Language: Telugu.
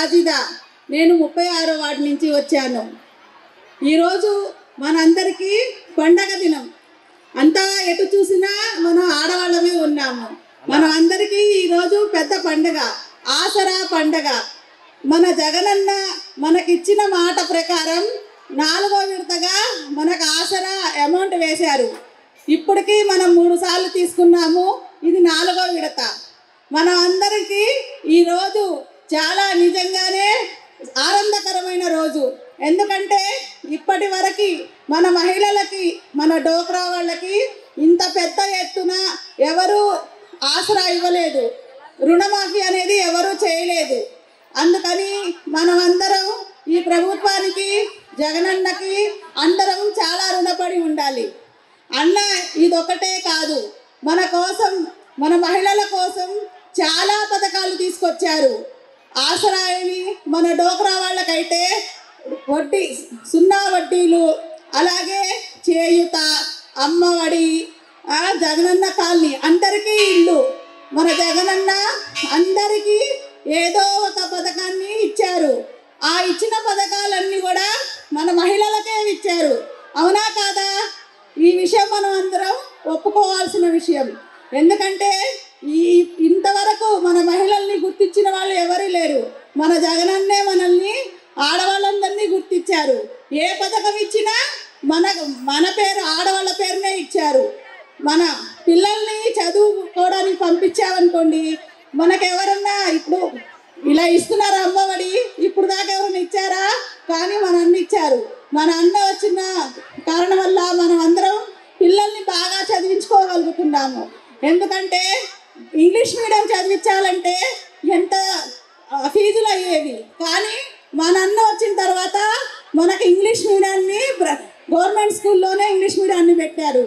సాజిదా. నేను 36వ వార్డు నుంచి వచ్చాను. ఈరోజు మనందరికీ పండగ దినం. అంతా ఎటు చూసినా మనం ఆడవాళ్ళమే ఉన్నాము. మనం అందరికీ ఈరోజు పెద్ద పండుగ, ఆసరా పండగ. మన జగనన్న మనకిచ్చిన మాట ప్రకారం 4వ విడతగా మనకు ఆసరా అమౌంట్ వేశారు. ఇప్పటికీ మనం 3 సార్లు తీసుకున్నాము. ఇది 4వ విడత. మన అందరికీ ఈరోజు చాలా నిజంగానే ఆనందకరమైన రోజు. ఎందుకంటే ఇప్పటి వరకు మన మహిళలకి, మన డోక్రా వాళ్ళకి ఇంత పెద్ద ఎత్తున ఎవరు ఆసరా ఇవ్వలేదు. రుణమాఫీ అనేది ఎవరు చేయలేదు. అందుకని మనమందరం ఈ ప్రభుత్వానికి, జగనన్నకి అందరం చాలా రుణపడి ఉండాలి. అన్న ఇదొకటే కాదు, మన కోసం, మన మహిళల కోసం చాలా పథకాలు తీసుకొచ్చారు. ఆసరా అని మన డోక్రా వాళ్ళకైతే వడ్డీ, 0 వడ్డీలు, అలాగే చేయుత, అమ్మఒడి, జగనన్న కాలనీ, అందరికీ ఇల్లు. మన జగనన్న అందరికీ ఏదో ఒక పథకాన్ని ఇచ్చారు. ఆ ఇచ్చిన పథకాలన్నీ కూడా మన మహిళలకే ఇచ్చారు. అవునా కాదా? ఈ విషయం మనం అందరం ఒప్పుకోవాల్సిన విషయం. ఎందుకంటే ఇంతవరకు మన మహిళల్ని గుర్తించిన వాళ్ళు ఎవరు లేరు. మన జగనన్నే మనల్ని, ఆడవాళ్ళందరినీ గుర్తించారు. ఏ పథకం ఇచ్చినా మన పేరు, ఆడవాళ్ళ పేరునే ఇచ్చారు. మన పిల్లల్ని చదువుకోవడానికి పంపించామనుకోండి, మనకెవరన్నా ఇప్పుడు ఇలా ఇస్తున్నారు అమ్మఒడి, ఇప్పుడు దాకా ఎవరైనా ఇచ్చారా? కానీ మన అన్న ఇచ్చారు. మన అన్న వచ్చిన కారణం వల్ల మనం అందరం పిల్లల్ని బాగా చదివించుకోగలుగుతున్నాము. ఎందుకంటే ఇంగ్లీష్ మీడియం చదివించాలంటే ఎంత ఫీజులు అయ్యేవి. కానీ మన అన్న వచ్చిన తర్వాత మనకి ఇంగ్లీష్ మీడియాన్ని, గవర్నమెంట్ స్కూల్లోనే ఇంగ్లీష్ మీడియాన్ని పెట్టారు.